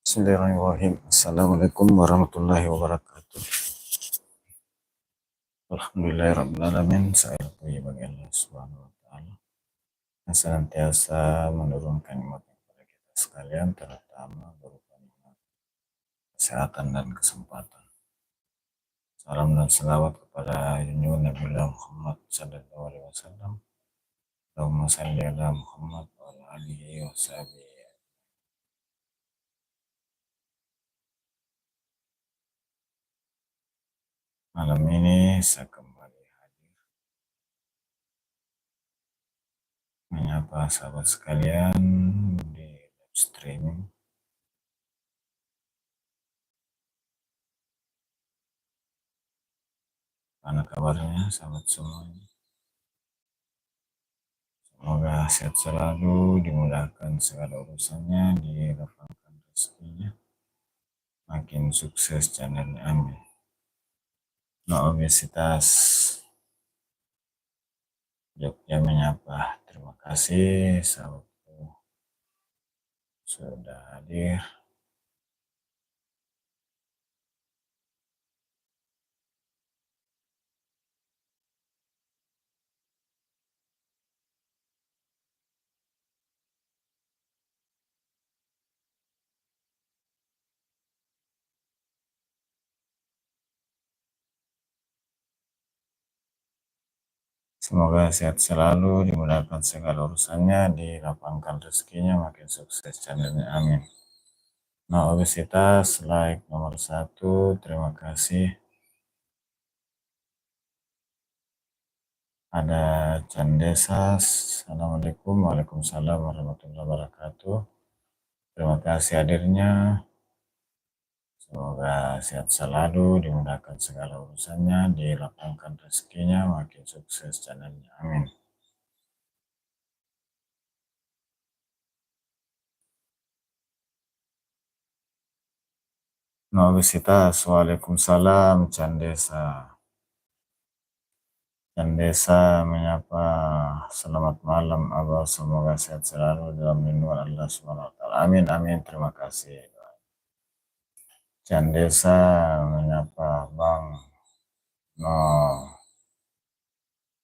Bismillahirrahmanirrahim. Assalamualaikum warahmatullahi wabarakatuh. Alhamdulillahirrahmanirrahim. Saya puji bagi Allah Subhanahu wa Ta'ala yang senantiasa menurunkan nikmat kepada kita sekalian, terutama berupa nikmat kesehatan dan kesempatan. Salam dan selawat kepada junjungan Nabi Muhammad sallallahu alaihi wasallam. Allahumma shalli ala Muhammad wa ala alihi wa sahbihi. Malam ini saya kembali hadir menyapa sahabat sekalian di live streaming. Mana kabarnya sahabat semuanya? Semoga sehat selalu, dimudahkan segala urusannya, dilapangkan rezekinya, makin sukses channelnya, amin. No obesitas Jogja menyapa. Terima kasih sahabatku sudah hadir. Semoga sehat selalu, dimudahkan segala urusannya, dilapangkan rezekinya, makin sukses channelnya, amin. No obesitas, like nomor 1, terima kasih. Ada Candesa, Assalamualaikum, Waalaikumsalam warahmatullahi wabarakatuh. Terima kasih hadirnya. Semoga sehat selalu, dimudahkan segala urusannya, dilapangkan rezekinya, makin sukses channelnya, amin. No obesitas, Waalaikumsalam, Candesa. Candesa menyapa, selamat malam Abah, semoga sehat selalu dalam lindungan Allah SWT. Amin, amin, terima kasih. Candesa menyapa Bang. No,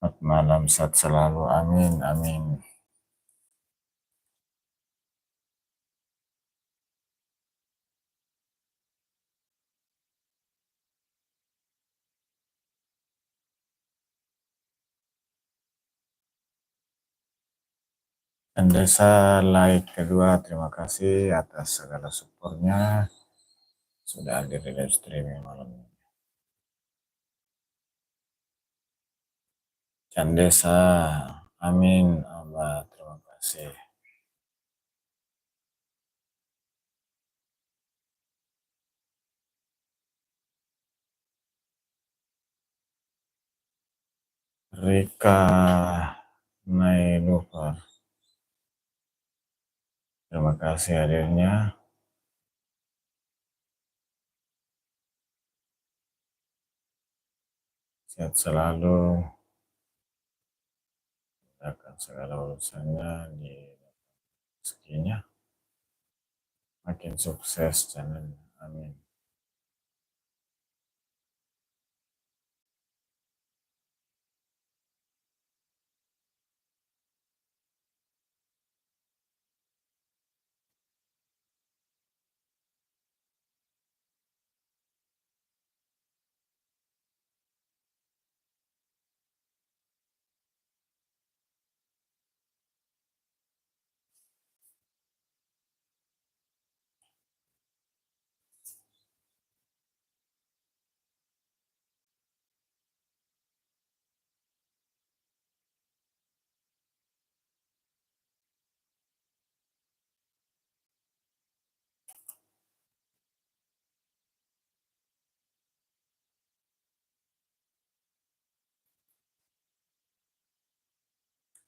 selamat malam, sehat selalu, amin, amin. Candesa like kedua, terima kasih atas segala supportnya, sudah hadir di live streaming malam ini. Candesa, amin, Abah, terima kasih. Rika Nailufer, terima kasih hadirnya. Sehat selalu, mudahkan segala urusannya, di rezekinya, makin sukses channelnya, amin.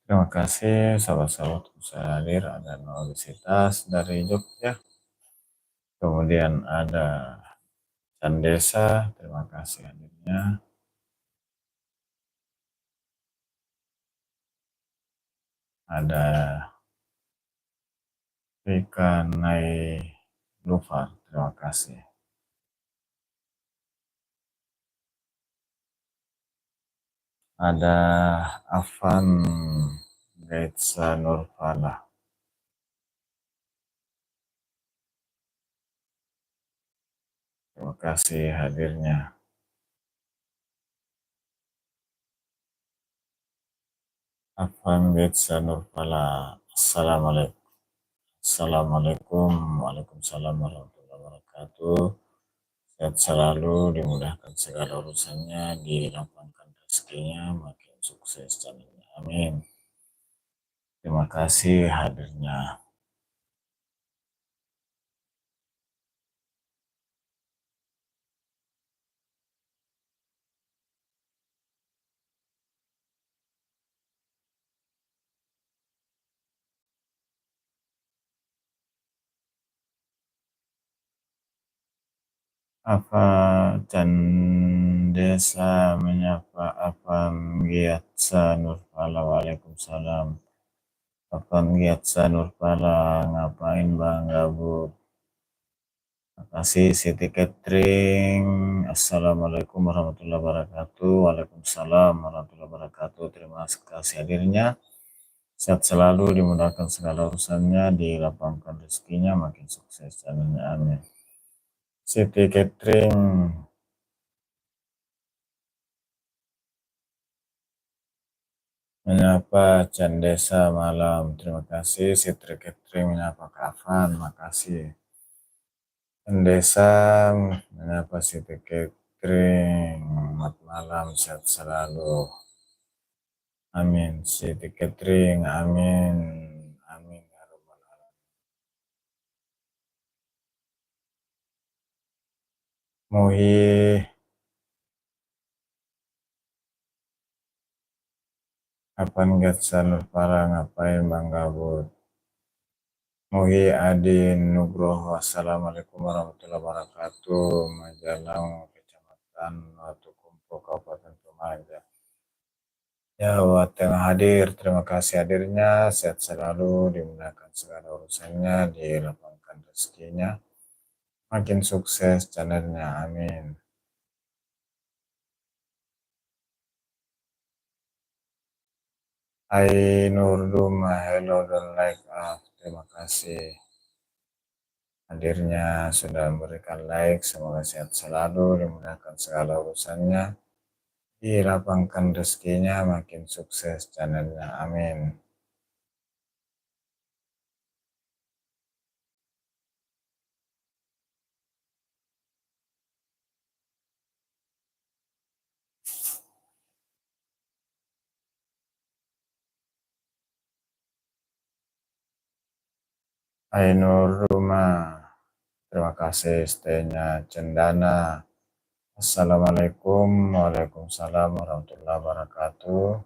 Terima kasih sahabat-sahabat bisa hadir. Ada No obesitas dari Jogja, kemudian ada Candesa, terima kasih hadirnya. Ada Rika Lupa, terima kasih. Ada Afan Gaitsa Nurfala. Terima kasih hadirnya. Afan Gaitsa Nurfala. Assalamualaikum. Assalamualaikum. Waalaikumsalam warahmatullahi wabarakatuh. Sehat selalu, dimudahkan segala urusannya, dilapangkan rezekinya, makin sukses channelnya. Amin. Terima kasih hadirnya. Apa Candesa menyapa apa Mgiatsa Nurpala. Waalaikumsalam. Apa Mgiatsa Nurpala, ngapain Bang Gabut? Makasih Siti Catering. Assalamualaikum warahmatullahi wabarakatuh. Waalaikumsalam warahmatullahi wabarakatuh. Terima kasih hadirnya. Sehat selalu, dimudahkan segala urusannya, dilapangkan rezekinya, makin sukses channelnya. Amin. Siti Catering menyapa Candesa malam. Terima kasih. Siti Catering menyapa Kafan. Makasih. Candesa menyapa Siti Catering. Selamat malam, sehat selalu. Amin. Siti Catering, amin. Amin ya rabbal alamin. Muhi kapan Gatsa Nurpala, ngapain Bang Gabut? Muhi Adin Nugroho. Assalamualaikum warahmatullahi wabarakatuh. Majalang, Kecamatan Watukumpo, Kabupaten Toraja. Ya, buat yang hadir, terima kasih hadirnya. Sehat selalu, dimudahkan segala urusannya, dilapangkan rezekinya, makin sukses channelnya. Amin. Hai Nurduma, hello, don't like up. Terima kasih hadirnya, sudah memberikan like. Semoga sehat selalu, dimudahkan segala urusannya, dilapangkan rezekinya, makin sukses channelnya. Amin. Hai Nurduma, terima kasih stay-nya. Cendana. Assalamualaikum. Waalaikumsalam warahmatullahi wabarakatuh.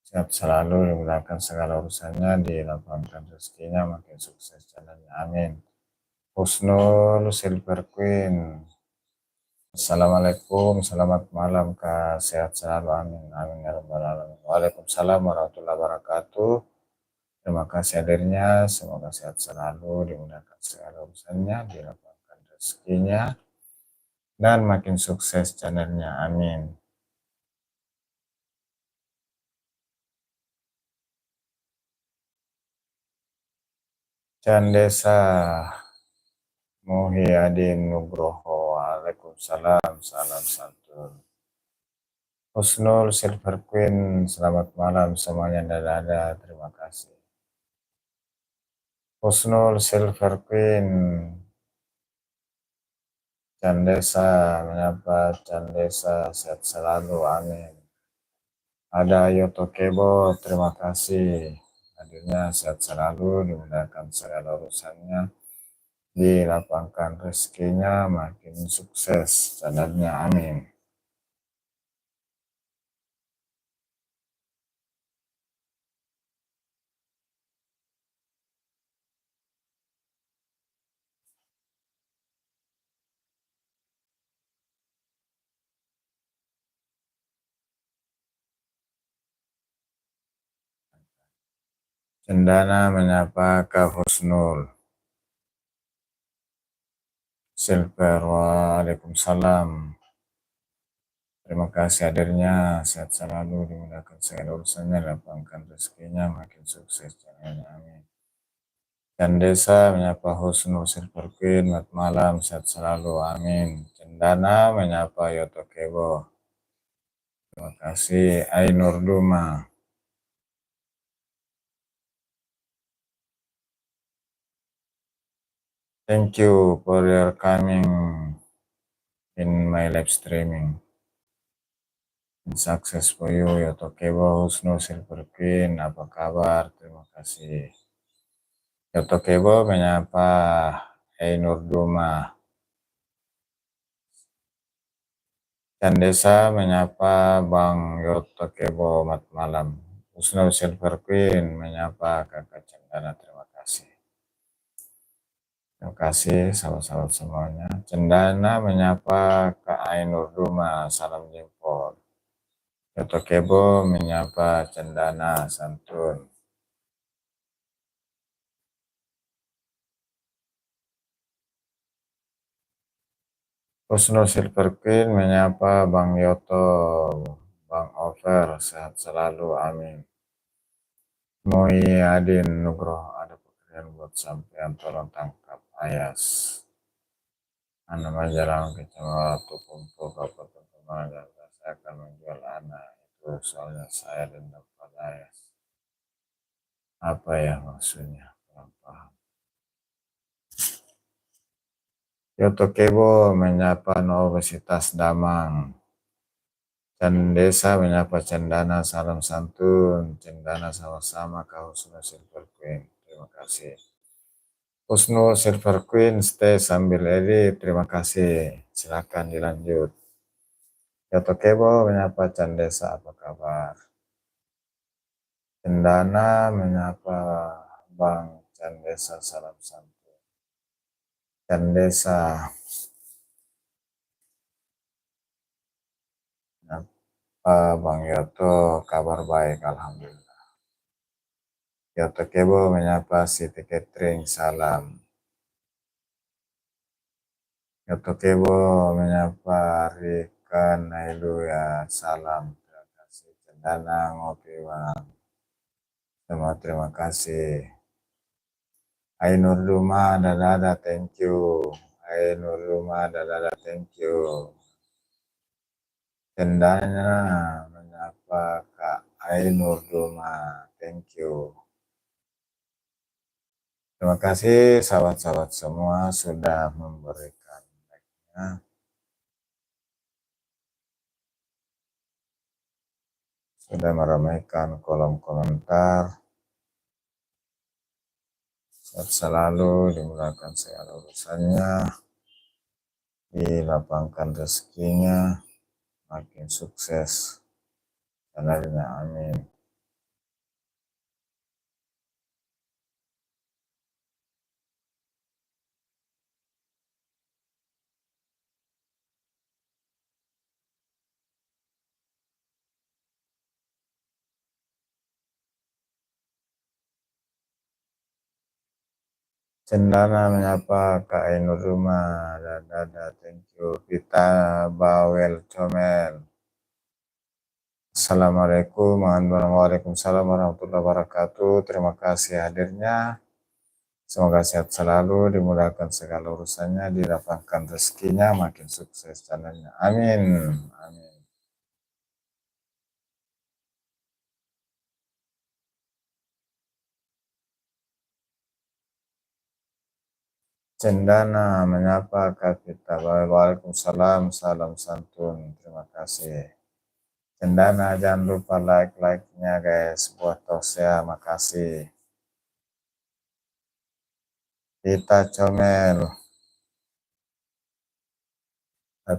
Sehat selalu, dimudahkan segala urusannya, dilapangkan rezekinya, makin sukses channelnya. Amin. Husnul Silver Queen. Assalamualaikum, selamat malam Kak. Sehat selalu, amin. Amin ya rabbal alamin. Waalaikumsalam warahmatullahi wabarakatuh. Terima kasih hadirnya, semoga sehat selalu, dimudahkan segala urusannya, dilapangkan rezekinya, dan makin sukses channelnya. Amin. Candesa Muhyadin Nugroho. Waalaikumsalam, salam santun. Husnul Silver Queen, selamat malam semuanya, dada, terima kasih. Husnul Silver Queen, Candesa menyapa Candesa, sehat selalu, amin. Ada Yoto Kebo, terima kasih hadirnya, sehat selalu, dimudahkan segala urusannya, dilapangkan rezekinya, makin sukses channelnya. Amin. Cendana menyapa Kak Husnul. Silver, waalaikumsalam. Terima kasih hadirnya, sehat selalu, dimudahkan segala urusannya, lapangkan rezekinya, makin sukses channelnya, amin. Dan Desa menyapa Husnul Silver Queen, selamat malam, sehat selalu, amin. Cendana menyapa Yoto Kebo, terima kasih. Ainur Duma, thank you for your coming in my live streaming. Success for you, Yoto Kebo, Husnul Silver Queen, apa kabar? Terima kasih. Yoto Kebo menyapa Ainur Duma. Dan Desa menyapa Bang Yoto Kebo, selamat malam. Husnul Silver Queen menyapa Kakak Cendana, terima kasih. Terima kasih sahabat-sahabat semuanya. Cendana menyapa Kak Ainur Duma, salam jempol. Yoto Kebo menyapa Cendana, santun. Husnul Silver Queen menyapa Bang Yoto, Bang Over, sehat selalu, amin. Adin Nugroho, ada pekerjaan buat sampean, tolong tangkap Ayas. Anak Majalah Kecamatan Tumpu Kabupaten Pemalang, saya akan menjual anak itu soalnya saya dendam pada Ayas. Apa ya maksudnya? Kurang paham. Yoto Kebo menyapa Universitas Damang. Dan Desa menyapa Cendana, salam santun. Cendana sama-sama kau sudah Silver Queen. Terima kasih. Husnul Silver Queen, stay sambil edit. Terima kasih. Silakan dilanjut. Yoto Kebo menyapa Cendesa, apa kabar? Cendana menyapa Bang Cendesa, salam santun. Cendesa menyapa Bang Yoto, kabar baik, alhamdulillah. Yoto Kebo menyapa Siti Catering, salam. Yoto Kebo menyapa Rika Nailu, ya salam. Terima kasih. Cendana ngopi bang. Terima kasih. Ainur Duma, dada, thank you. Ainur Duma, dada, thank you. Cendana menyapa Kak Ainur Duma, thank you. Terima kasih sahabat-sahabat semua sudah memberikan like-nya. Sudah meramaikan kolom komentar. Sehat selalu, dimudahkan segala urusannya, dilapangkan rezekinya, makin sukses. Channelnya, amin. Cendana menyapa Kak Ainur Duma, dada, thank you. Kita Bawel Comel. Assalamualaikum, waalaikumsalam warahmatullahi wabarakatuh. Terima kasih hadirnya. Semoga sehat selalu, dimudahkan segala urusannya, dirapahkan rezekinya, makin sukses channelnya. Amin. Amin. Cendana menyapa Kak Vita. Waalaikumsalam, salam santun. Terima kasih. Cendana jangan lupa like-nya guys, buat Tosya, makasih. Kita Comel.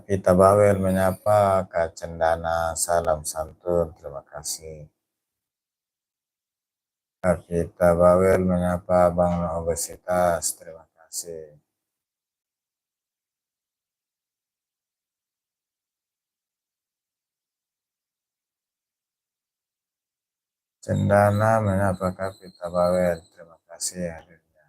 Vita Bawel menyapa Kak Cendana, salam santun, terima kasih. Vita Bawel menyapa Bang Obesitas, terima kasih. Cendana menyapa Kak Vita Bawel, terima kasih hadirnya.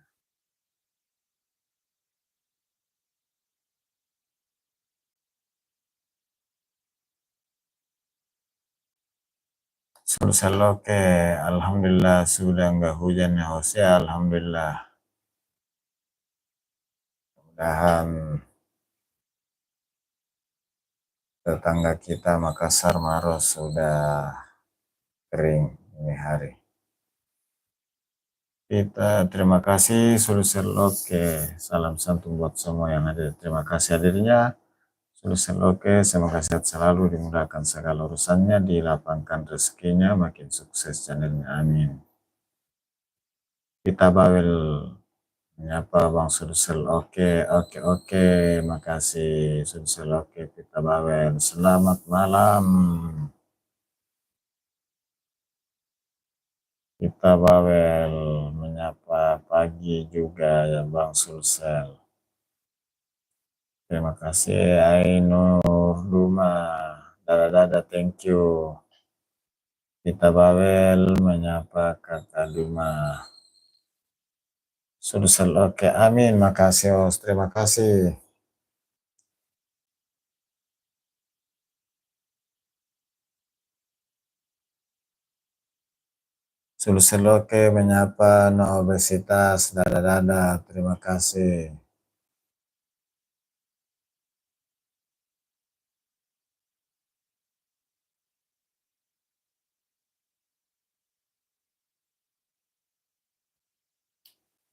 Selesai oke, alhamdulillah sudah nggak hujan ya Hosea, alhamdulillah. Mudahan tetangga kita Makassar Maros sudah kering ini hari. Kita terima kasih Solusi Oke. Salam santun buat semua yang ada. Terima kasih hadirnya. Solusi Oke, semoga sehat selalu, dimudahkan segala urusannya, dilapangkan rezekinya, makin sukses channelnya. Amin. Kita bawel menyapa Bang Sulsel. Oke, oke, oke. Makasih Sulsel. Oke, kita bawel. Selamat malam. Kita bawel menyapa pagi juga ya Bang Sulsel. Terima kasih Ainur Duma. Dada, thank you. Kita bawel menyapa Kakak Duma. Sulsel. Oke, amin. Makasih, Os. Terima kasih. Sulsel. Oke, menyapa no obesitas. Dada. Terima kasih.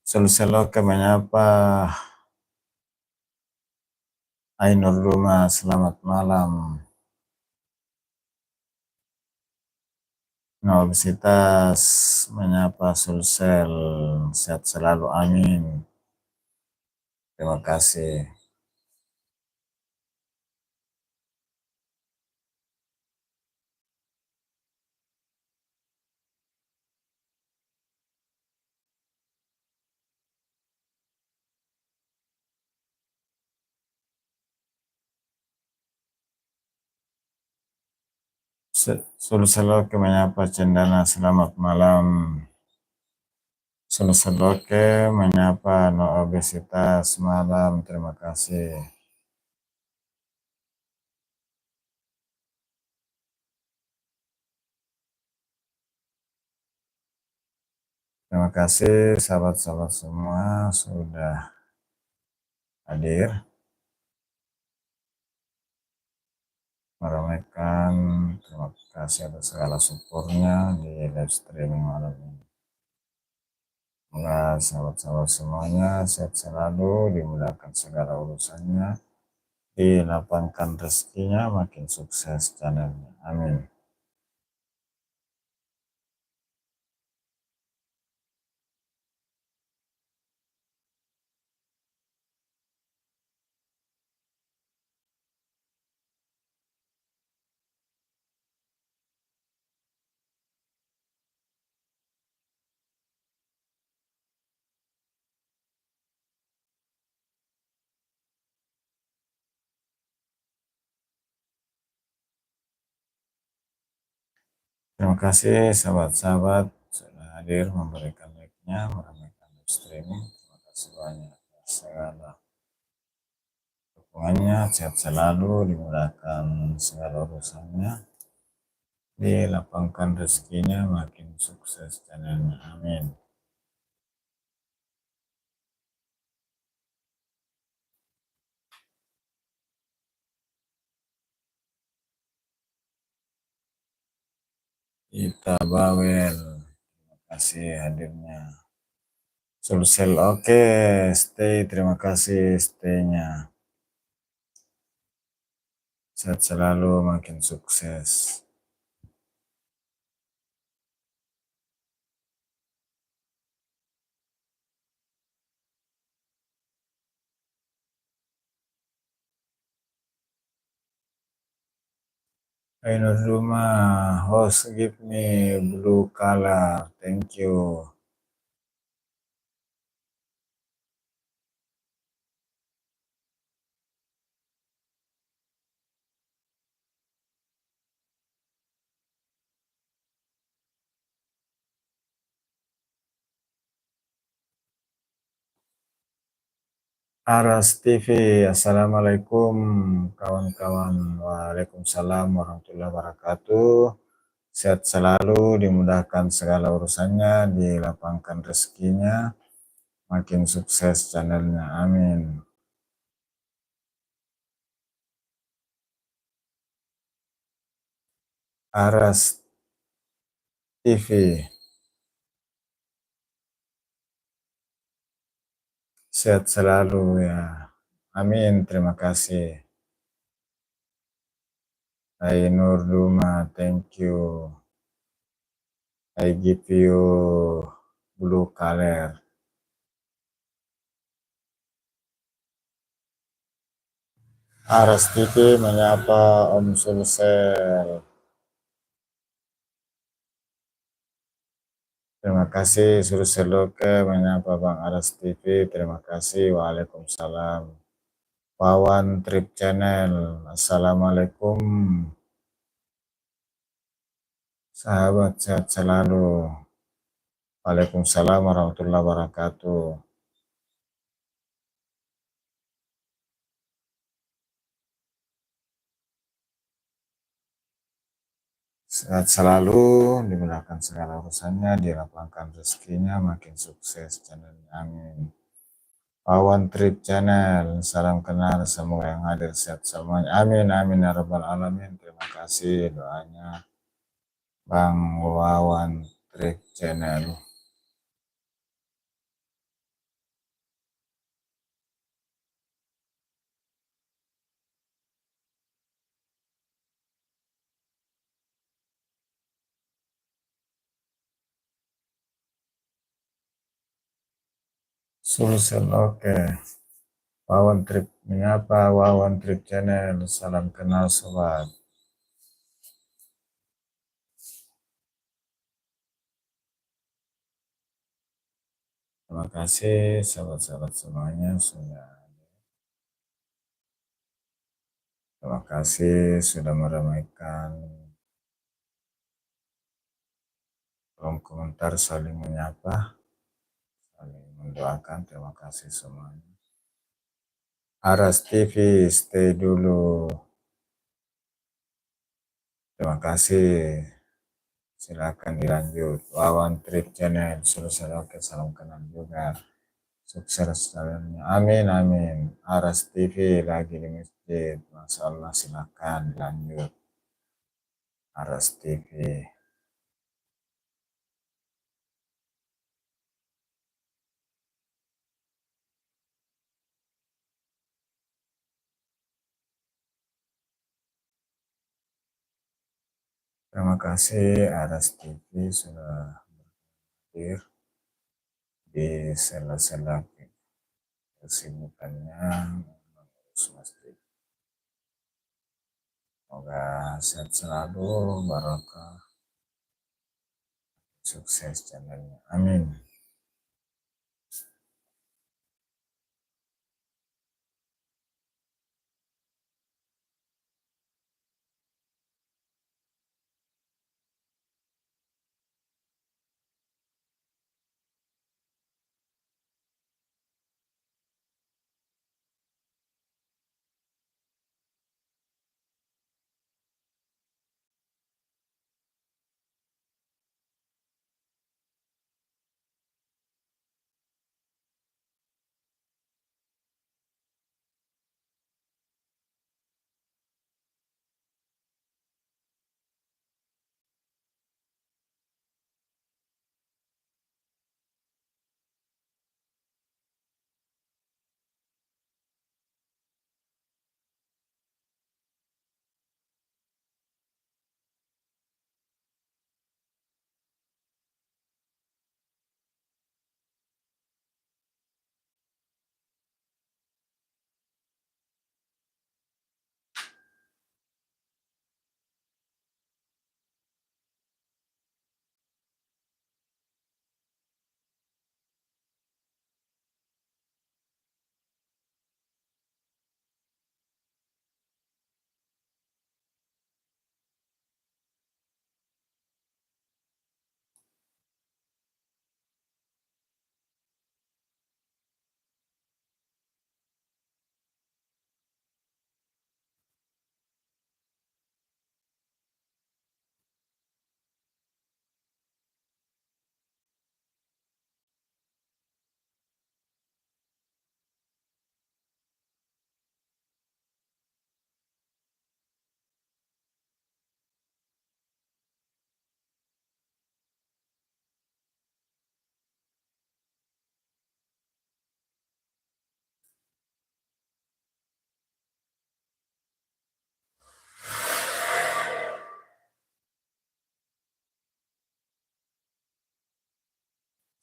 Sulsel. Oke, menyapa Ainur Duma. Selamat malam. No obesitas menyapa Sulsel. Sehat selalu. Amin. Terima kasih. Sulseloke menyapa Cendana, selamat malam. Sulseloke menyapa no obesitas, malam, terima kasih. Terima kasih sahabat-sahabat semua sudah hadir meramaikan. Terima kasih atas segala supportnya di live streaming malam ini. Semoga sahabat-sahabat semuanya sehat selalu, dimudahkan segala urusannya, dilapangkan rezekinya, makin sukses channelnya. Amin. Terima kasih sahabat-sahabat sudah hadir memberikan like-nya, meramaikan live streaming. Terima kasih banyak atas segala dukungannya. Sehat selalu, dimudahkan segala urusannya, dilapangkan rezekinya, makin sukses channelnya. Amin. Kita bawel. Terima kasih hadirnya. Sulsel oke, stay. Terima kasih stay-nya. Sehat selalu, makin sukses. Ainur Duma, host give me blue color, thank you. Aras TV, Assalamualaikum kawan-kawan. Waalaikumsalam warahmatullahi wabarakatuh. sehat selalu, dimudahkan segala urusannya, dilapangkan rezekinya, makin sukses channelnya, amin. Aras TV, sehat selalu ya, amin, terima kasih. Hai Nur Duma, thank you. I give you blue color. Aras TV menyapa Om Sulsel. Terima kasih Sulsel Oke menyapa Bang Aras TV. Terima kasih. Waalaikumsalam. Wawan Trip Channel. Assalamualaikum. Sahabat sehat selalu. Waalaikumsalam warahmatullahi wabarakatuh. Sehat selalu, dimudahkan segala urusannya, dilapangkan rezekinya, makin sukses channelnya. Amin. Wawan Trip Channel, salam kenal, semoga yang hadir sehat semuanya. Amin, amin ya rabbal alamin. Terima kasih doanya Bang Wawan Trip Channel. Sulsel oke. Wawan Trip menyapa Wawan Trip Channel, salam kenal sobat. Terima kasih sahabat-sahabat semuanya sudah. Terima kasih sudah meramaikan kolom komentar, saling menyapa, saling mendoakan. Terima kasih semuanya. Aras TV, stay dulu. Terima kasih. Silakan dilanjut. Wawan Trip Channel, sudah oke, salam kenal juga. Sukses dalamnya. Amin, amin. Aras TV lagi di masjid. Masya Allah, silakan dilanjut. Aras TV. Terima kasih Aras TV sudah hadir di sela-sela kesibukannya mengurus masjid. Semoga sehat selalu, barokah, sukses channelnya. Amin.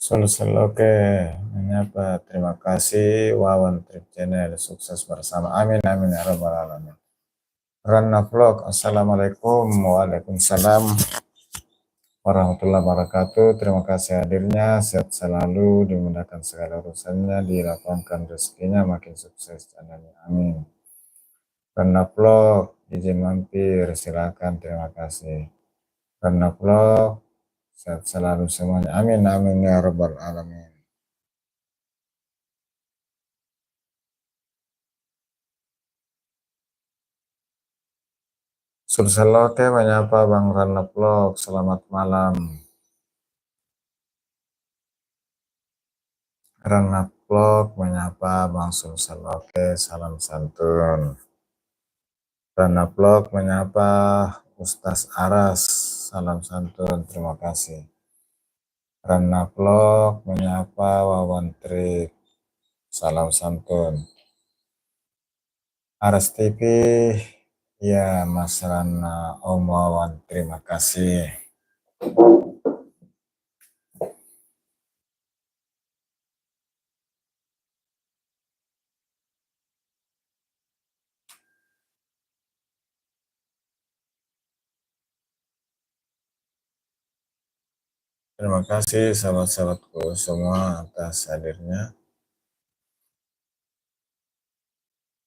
Selalu oke, menyapa. Terima kasih Wawan Trip Channel, sukses bersama. Amin amin ya rabbal alamin. Rana Vlog, Assalamualaikum, Waalaikumsalam warahmatullahi wabarakatuh. Terima kasih hadirnya, sehat selalu, dimudahkan segala urusannya, dilapangkan rezekinya, makin sukses channelnya. Amin. Rana Vlog, izin mampir, silakan. Terima kasih. Rana Vlog, sehat selalu semuanya. Amin amin ya rabbal alamin. Oke, menyapa Bang Rana Vlog. Selamat malam. Rana Vlog menyapa Bang Oke, salam santun. Rana Vlog menyapa Ustaz Aras. Salam santun. Terima kasih. Rana Vlog menyapa Wawan Trik. Salam santun. Aras TV, ya Mas Rana, Om Wawan, terima kasih. Terima kasih sahabat-sahabatku semua atas hadirnya.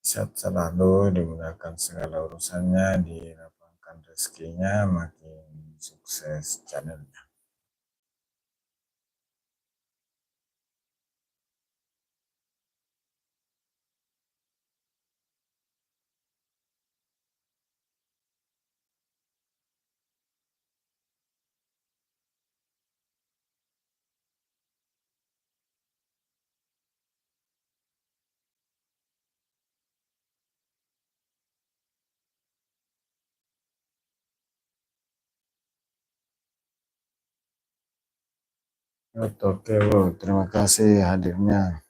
Sehat selalu, dimudahkan segala urusannya, dilapangkan rezekinya, makin sukses channelnya. Oke bro, terima kasih hadirnya.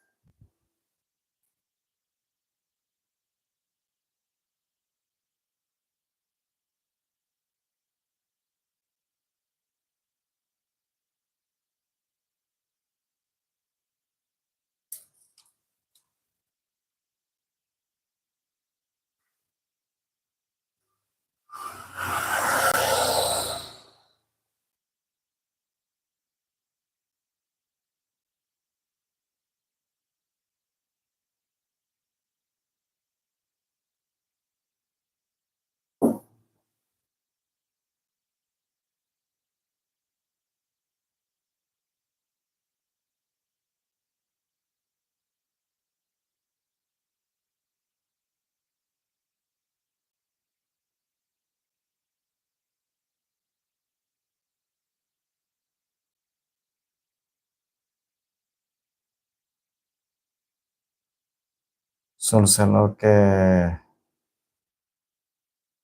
Oke,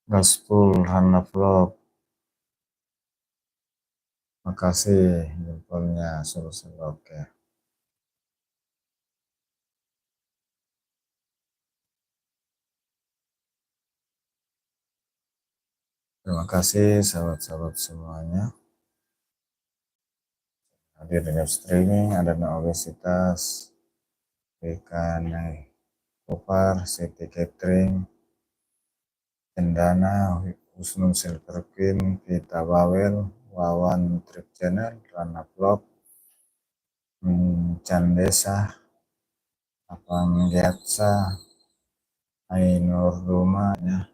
Gaspul Hana Vlog, makasih jempolnya. Oke. Terima kasih sahabat-sahabat semuanya. Hadir dengan streaming, ada obesitas, ikan Kopar, City Catering, Cendana, Husnul Silver Queen, Vita Bawel, Wawan Trip Channel, Rana Vlog, Candesa, Apang Giatsa, Ainur Ruma, ya.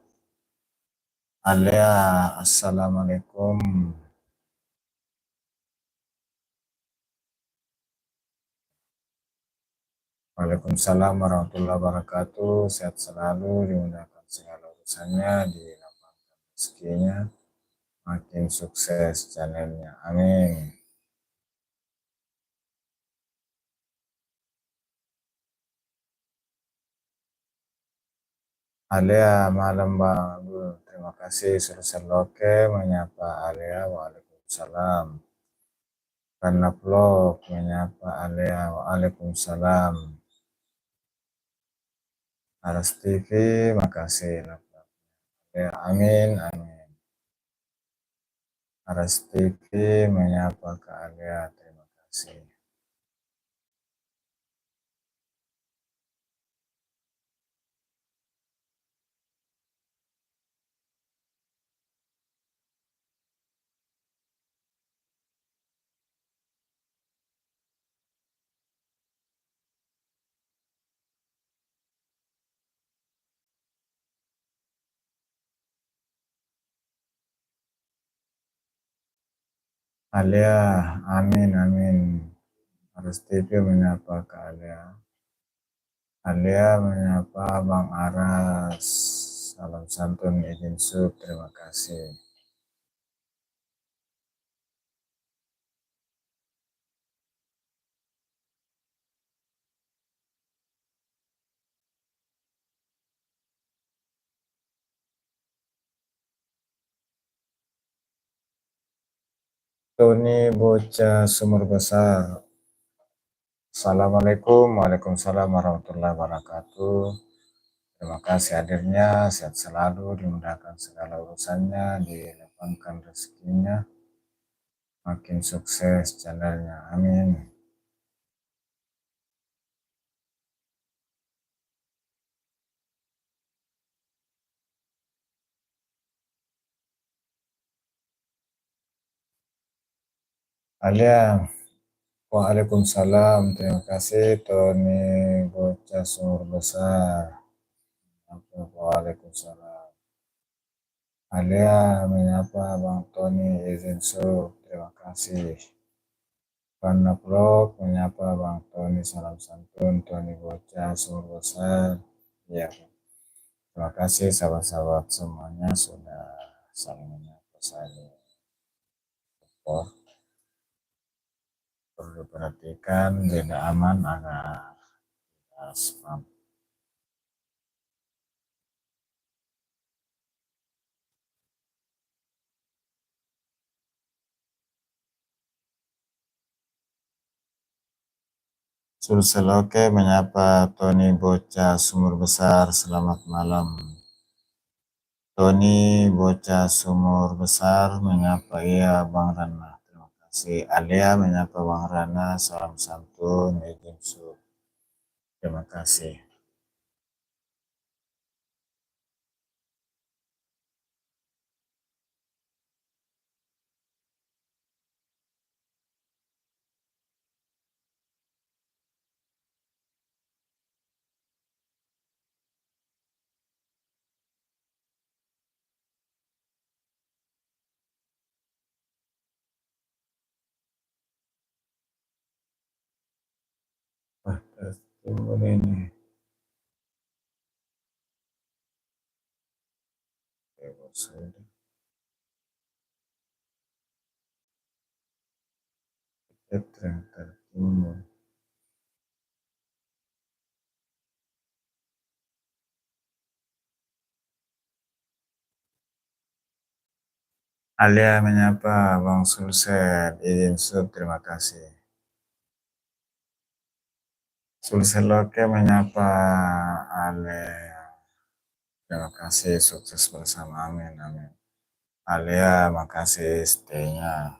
Alia, Assalamualaikum. Waalaikumsalam warahmatullahi wabarakatuh. Sehat selalu, dimudahkan segala urusannya, dilapangkan rezekinya, makin sukses channelnya. Amin. Alia, malam Bang Abdul. Terima kasih sudah oke menyapa Alia. Waalaikumsalam. Karena vlog menyapa Alia. Waalaikumsalam. Aras TV, makasih. Ya, amin, amin. Aras TV menyapa ke Alia. Terima kasih. Alia, amin, amin. Harus TV menyapa Kak Alia. Alia menyapa Bang Aras. Salam santun izin sub, terima kasih. Tony Bocah Sumur Besar. Assalamualaikum, waalaikumsalam warahmatullahi wabarakatuh. Terima kasih hadirnya, sehat selalu, dimudahkan segala urusannya, dilapangkan rezekinya, makin sukses channelnya, amin. Alia, waalaikumsalam, terima kasih Tony Bocah Sumur Besar. Waalaikumsalam. Alia menyapa Bang Tony izin sub, terima kasih. Karena Vlog menyapa Bang Tony, salam santun Tony Bocah Sumur Besar. Ya, terima kasih sahabat-sahabat semuanya sudah saling menyapa saya. Oh, perlu diperhatikan beda aman agar spam. Sulseloke menyapa Tony Bocah Sumur Besar, selamat malam. Tony Bocah Sumur Besar menyapa iya Bang Rana, terima kasih. Alia menyapa Bang Rana, salam santun izin sub, terima kasih. Wah, tunggu ini. Alia menyapa Bang Sulsel, izin sub, terima kasih. Sulseloke menyapa Alia, terima kasih, sukses bersama, amin, amin. Alia, makasih stay-nya.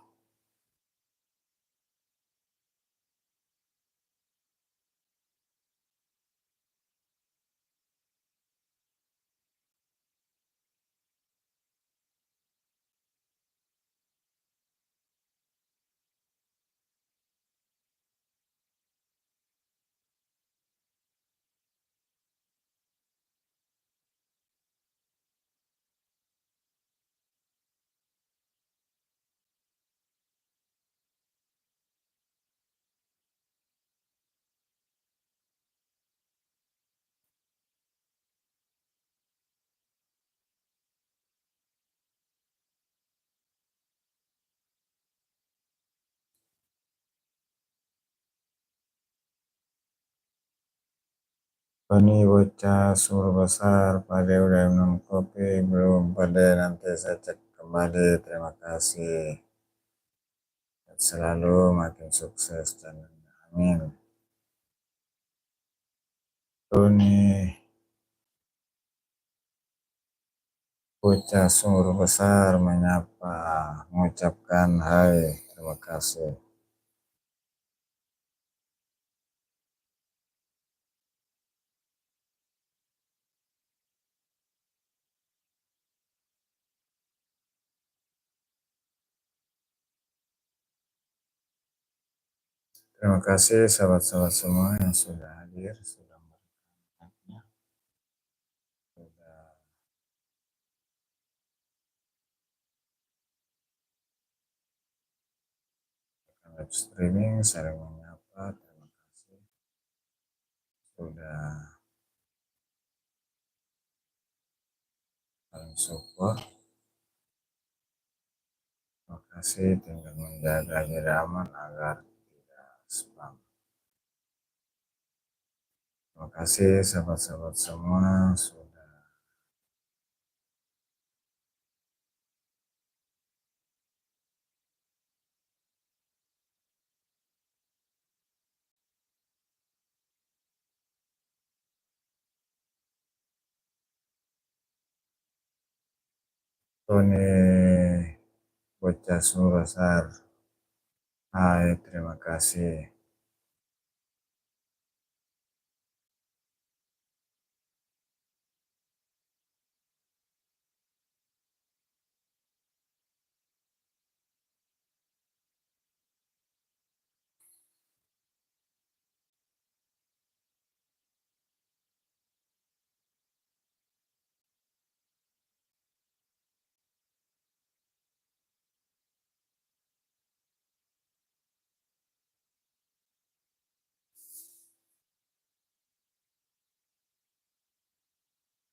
Tony Bocah Sumur Besar, pada udah minum kopi belum? Pada nanti saya cek kembali, terima kasih. Selalu makin sukses channelnya, amin. Tony Bocah Sumur Besar menyapa, mengucapkan hai, terima kasih. Terima kasih sahabat-sahabat semua yang sudah hadir, sudah melihatnya, sudah live streaming, saling menyapa. Terima kasih sudah saling support. Terima kasih, tinggal menjaga diri aman agar tidak spam. Terima kasih sahabat-sahabat semua sudah Tony Bocah Surasar. Hai, terima kasih.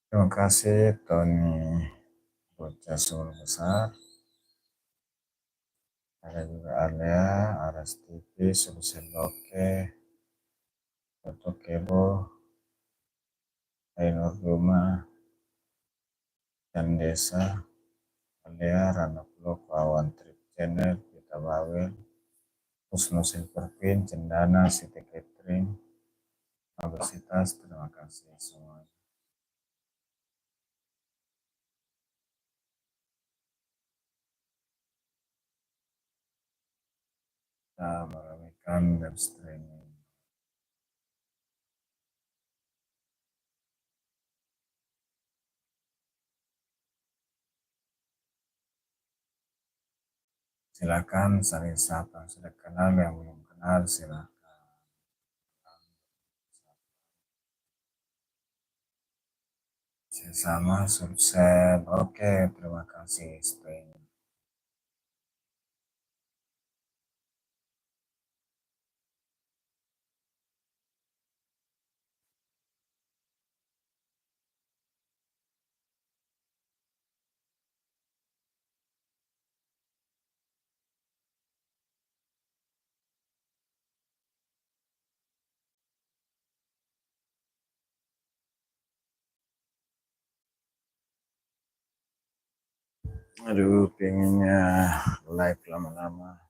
Terima kasih Tony Bocah Surasar. Ada juga Alia, Aras TV, Solusi Loke, Toto Kebo, Ainur Duma, dan Desa, Alia, Rana Vlog, Wawan Trip Channel, Kita Bawel, Husnu Silver Queen, Cendana, Siti Catering, Obesitas. Terima kasih semua. Kita meramaikan live streaming. Silakan saling sapa, sudah kenal, yang belum kenal silakan. Sama sukses. Oke, terima kasih. Stay. Aduh, pengennya live lama-lama.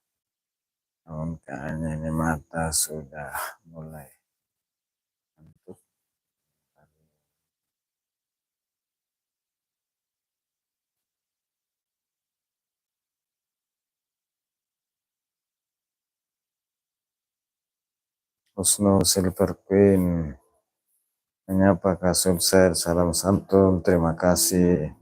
Namun kayaknya ini mata sudah mulai ngantuk. Husnu Silver Queen menyapa Kak Sukses, salam santun, terima kasih.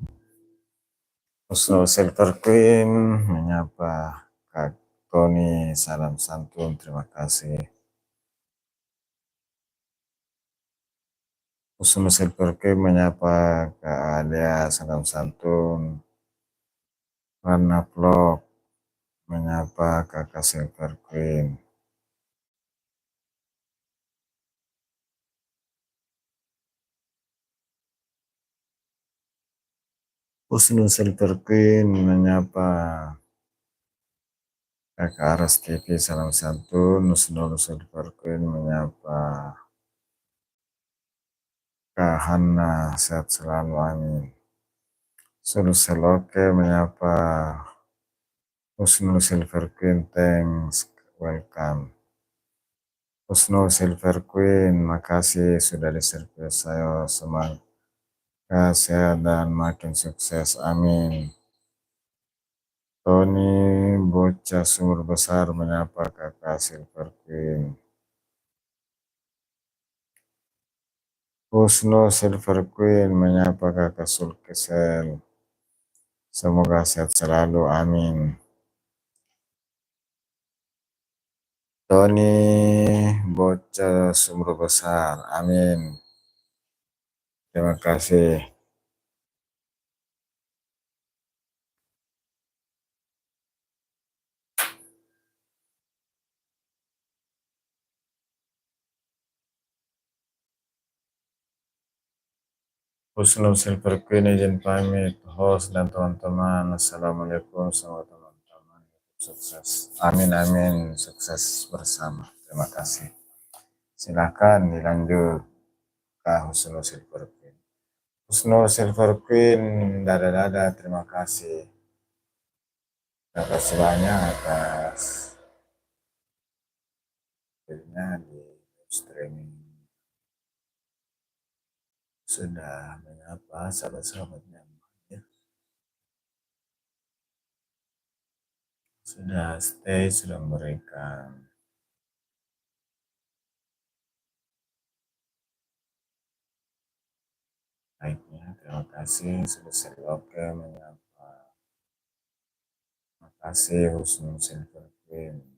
Husnu Silver Queen menyapa Kak Tony, salam santun, terima kasih. Husnu Silver Queen menyapa Kak Alia, salam santun. Rana Vlog menyapa Kakak Silver Queen. Husnu Silver Queen menyapa Kakak Aras TV, salam santun. Husnu Silver Queen menyapa Kak Hana, sehat selalu, amin. Solusi Loke menyapa Husnu Silver Queen, thanks, welcome. Husnu Silver Queen, makasih sudah di-share saya, semoga sehat dan makin sukses, amin. Tony Bocah Sumur Besar menyapa Kakak Silver Queen. Husnu Silver Queen menyapa Kakak Sulkesel. Semoga sehat selalu, amin. Tony Bocah Sumur Besar, amin. Terima kasih. Husnul Silver Queen izin pamit, host dan teman-teman. Assalamualaikum sama teman-teman. Sukses. Amin, amin. Sukses bersama. Terima kasih. Silakan dilanjut ke Husnul Silver Queen. Husnul Silver Queen, dada-dada, terima kasih. Terima kasih banyak atas hadirnya di streaming. Sudah menyapa sahabat-sahabatnya. Ya. Sudah stay, sudah memberikan baiknya. Terima kasih sudah sering oke menyapa. Terima kasih Husnul Silver Queen.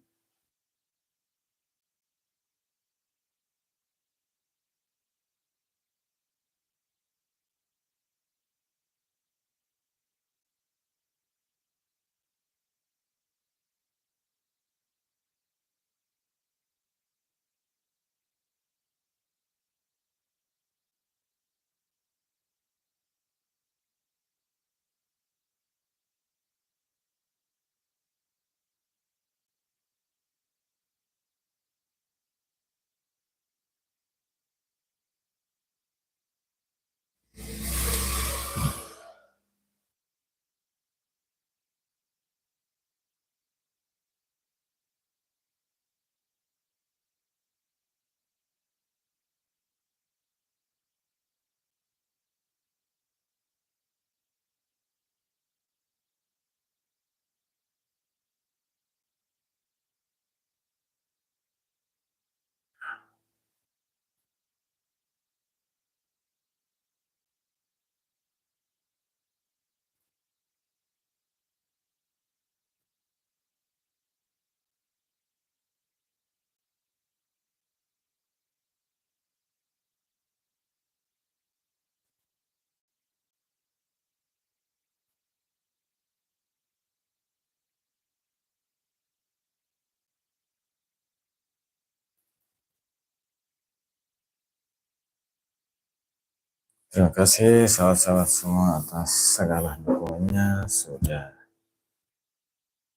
Terima kasih sahabat-sahabat semua atas segala dukungannya sudah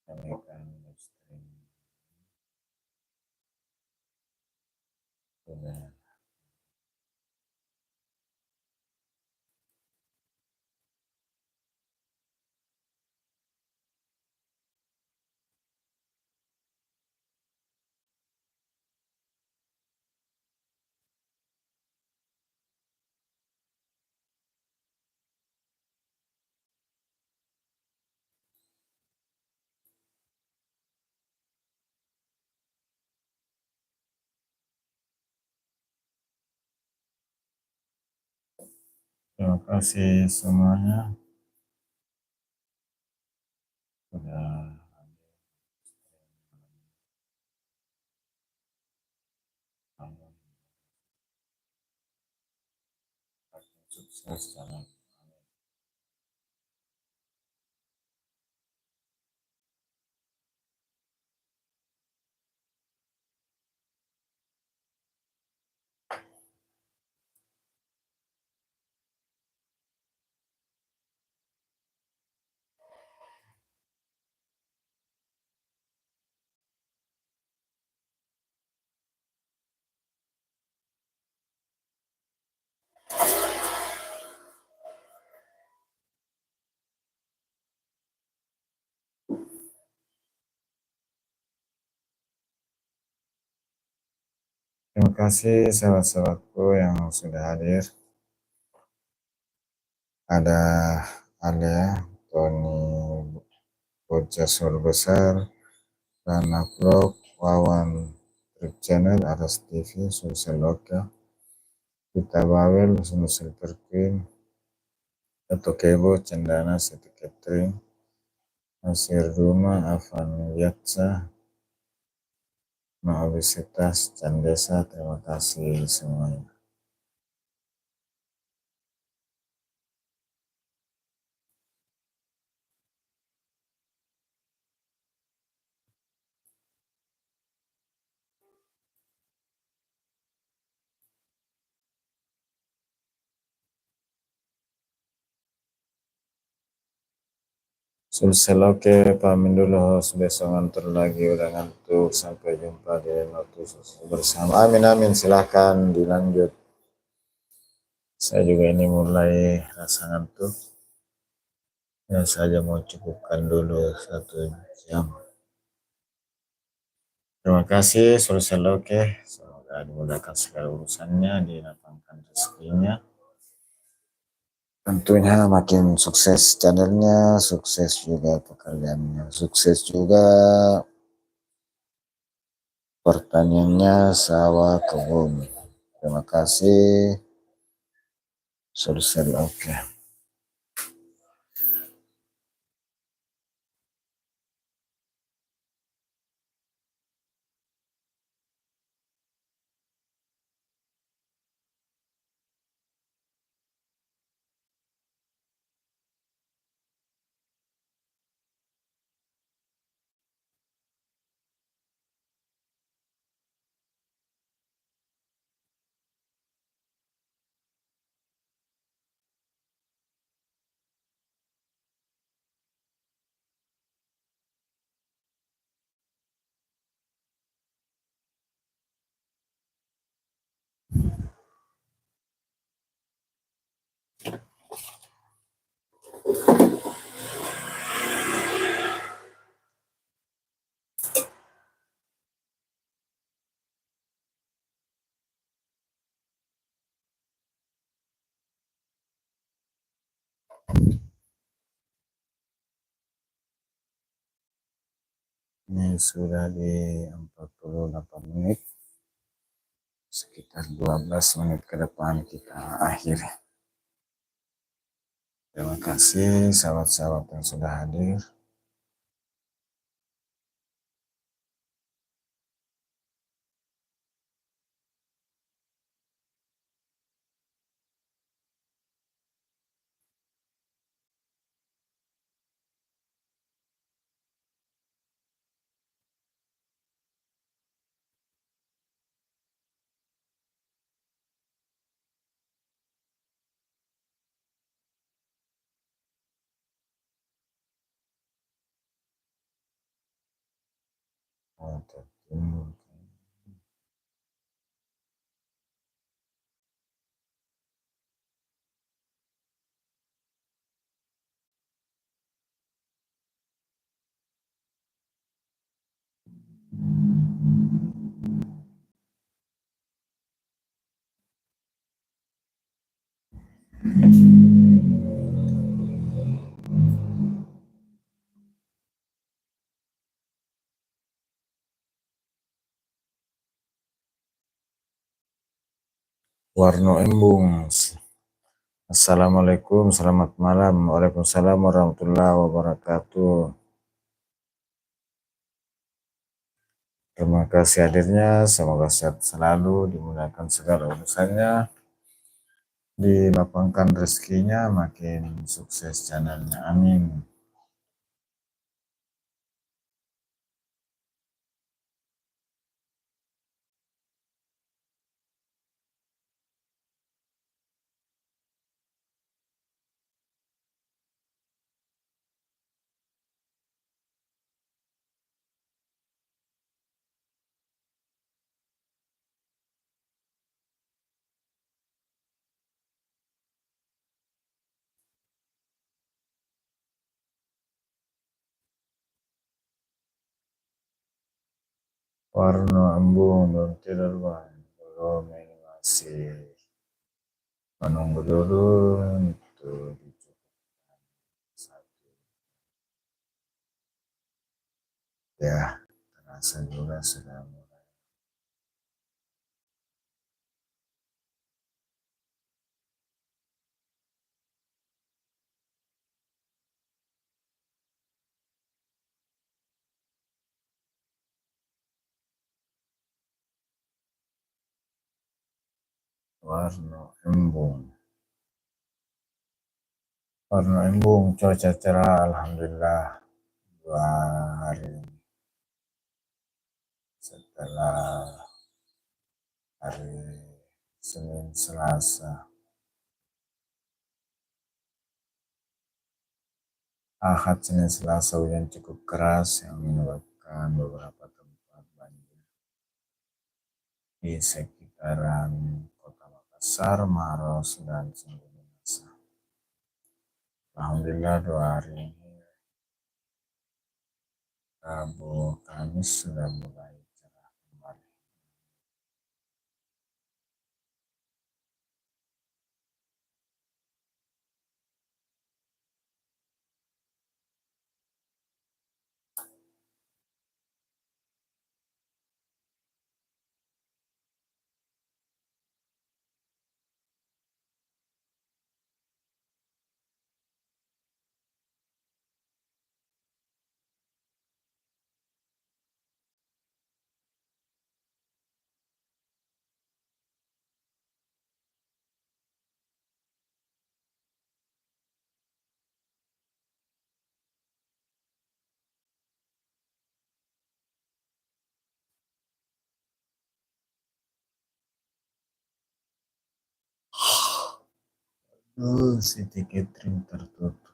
memberikan stream. Sudah. Terima kasih semuanya sudah sukses dalam. Terima kasih sahabat-sahabatku yang sudah hadir. Ada Alia, Tony, Bocah Sur Besar, Rana Vlog, Wawan Trip Channel, Aras TV, Sosial Lokal, Kita Bawel, Husnul Silver Queen, Dato Kebo, Cendana, Siti Catering, Nasir Duma, Avan Yatsa, No Obesitas, Candesa, terima kasih semuanya. Selesai, oke, pamin dulu. Besok ngantor lagi, udah ngantuk. Sampai jumpa di waktu bersama. Amin, amin. Silahkan dilanjut. Saya juga ini mulai rasa ngantuk. Ya, saja mau cukupkan dulu 1 jam. Terima kasih, selesai, oke. Semoga dimudahkan segala urusannya, dilapangkan rezekinya. Tentunya makin sukses channelnya, sukses juga pekerjaannya, sukses juga pertaniannya, sawah, kebun. Terima kasih. Selesai, oke. Ini sudah di 48 menit. Sekitar 12 menit ke depan kita akhiri. Terima kasih sahabat-sahabat yang sudah hadir. Warno Embung. Assalamualaikum, selamat malam. Waalaikumsalam warahmatullahi wabarakatuh. Terima kasih hadirnya, semoga sehat selalu, dimudahkan segala urusannya, dilapangkan rezekinya, makin sukses channelnya. Amin. Warno Embung, belum tidur Bang. Belum, ini masih menunggu dulu untuk dicukupkan satu. Ya, terasa juga sudah mulai. Warno Embung. Warno Embung, cuaca cerah, alhamdulillah. 2 hari setelah hari Senin, Selasa. Ahad, Senin, Selasa hujan cukup keras yang menyebabkan beberapa tempat banjir di sekitaran Kota Makassar, Maros, dan seluruh Minasa. Alhamdulillah 2 hari ini, Rabu, Kamis sudah mulai cerah kembali. City Catering tertutup.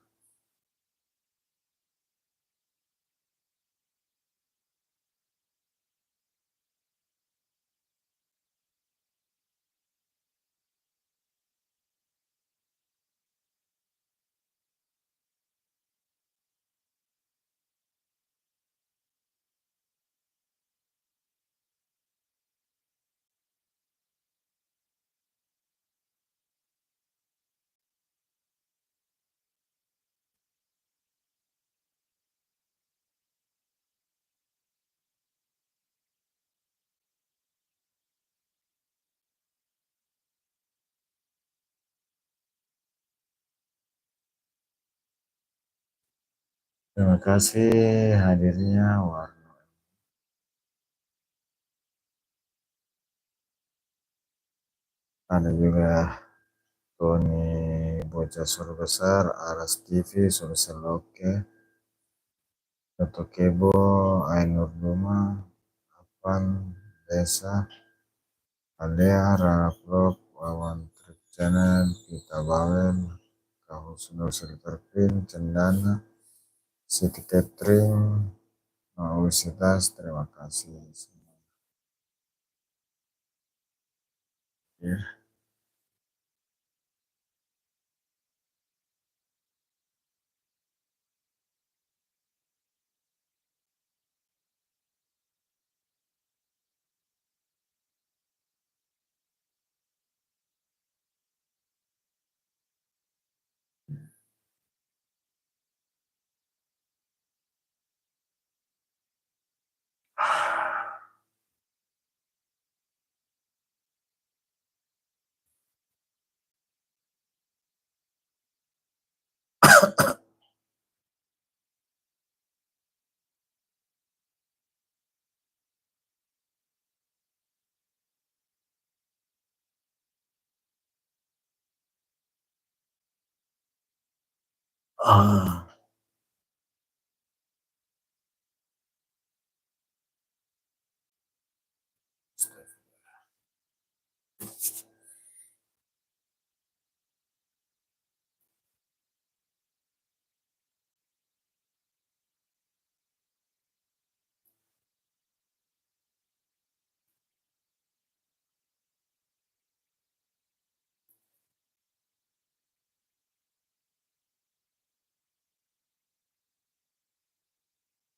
Terima kasih hadirnya Warno. Ada juga Tony Bocah Sur Besar, Aras TV, Solusi Loke, Toto Kebo, Ainur Duma, Apan, Desa, Alea, Rara Vlog, Wawan Trip Channel, Kita Bawel, Kahusnul Silverpin, Cendana, City Catering, Universitas. Terima kasih semua. Ya. Ah.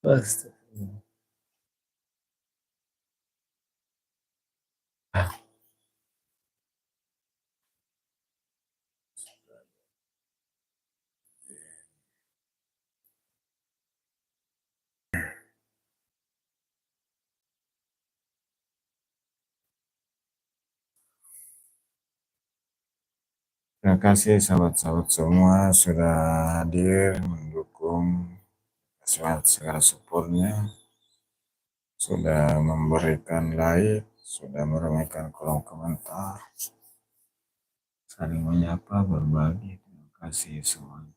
Pasti. Terima kasih sahabat-sahabat semua sudah hadir mendukung, segala supportnya, sudah memberikan like, sudah meramaikan kolom komentar, saling menyapa, berbagi. Terima kasih semuanya.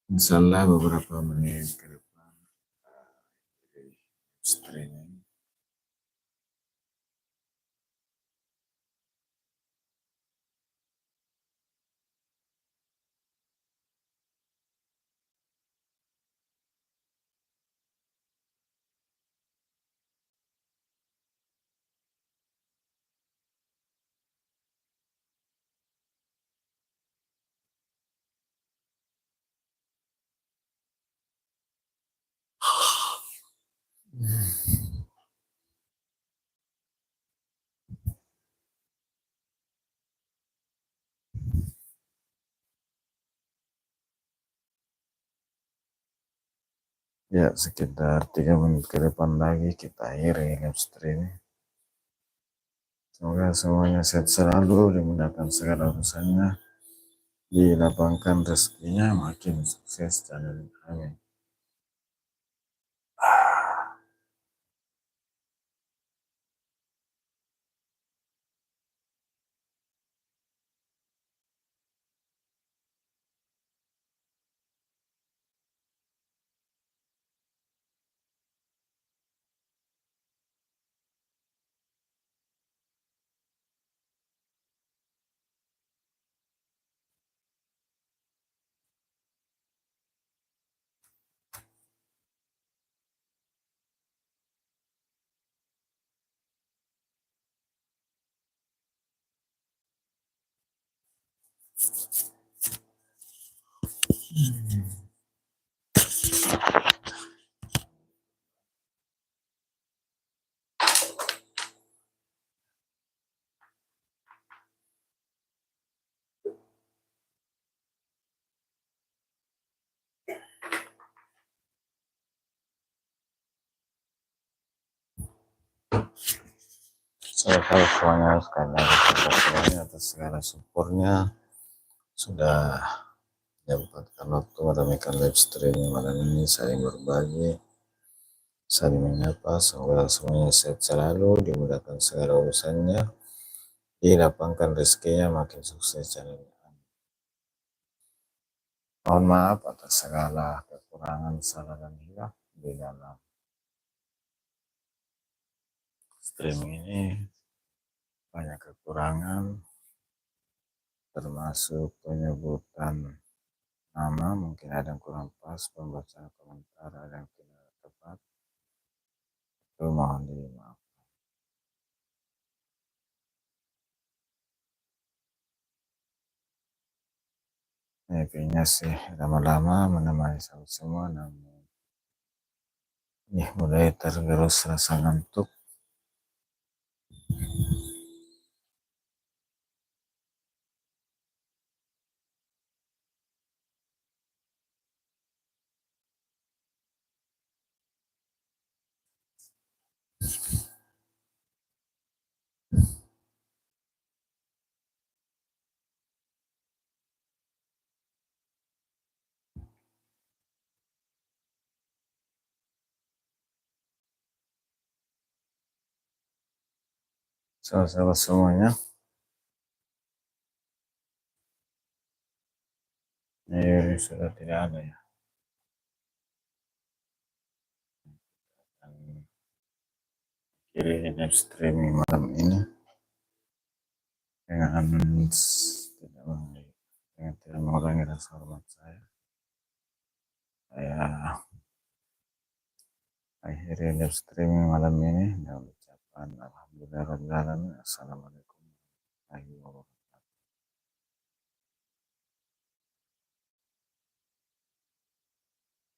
Insyaallah beberapa menit ke depan streaming Ya, sekitar 3 menit ke depan lagi kita akhiri live streaming. Semoga semuanya sehat selalu, dimudahkan segala urusannya, dilapangkan rezekinya, makin sukses channel kami. Saya tahu semuanya sekali lagi terima kasih atas segala supportnya, sudah menyempatkan waktu meremehkan live streaming malam ini, saling berbagi, saling menyapa. Semoga semuanya sehat selalu, dimudahkan segala urusannya, dilapangkan rezekinya, makin sukses channelnya. Mohon maaf atas segala kekurangan, salah dan hilaf di dalam streaming ini. Banyak kekurangan, termasuk penyebutan nama, mungkin ada yang kurang pas, pembacaan komentar ada yang tidak tepat, itu mohon dimaaf. Kayaknya sih lama-lama menemani semua, namun ini mulai tergerus rasa ngantuk. Sahabat semuanya, ini sudah tidak ada ya. Dan kiri live streaming malam ini dengan tidak mengurangi rasa hormat saya. Saya akhiri live streaming malam ini dengan ucapan alhamdulillah. Assalamualaikum warahmatullahi wabarakatuh.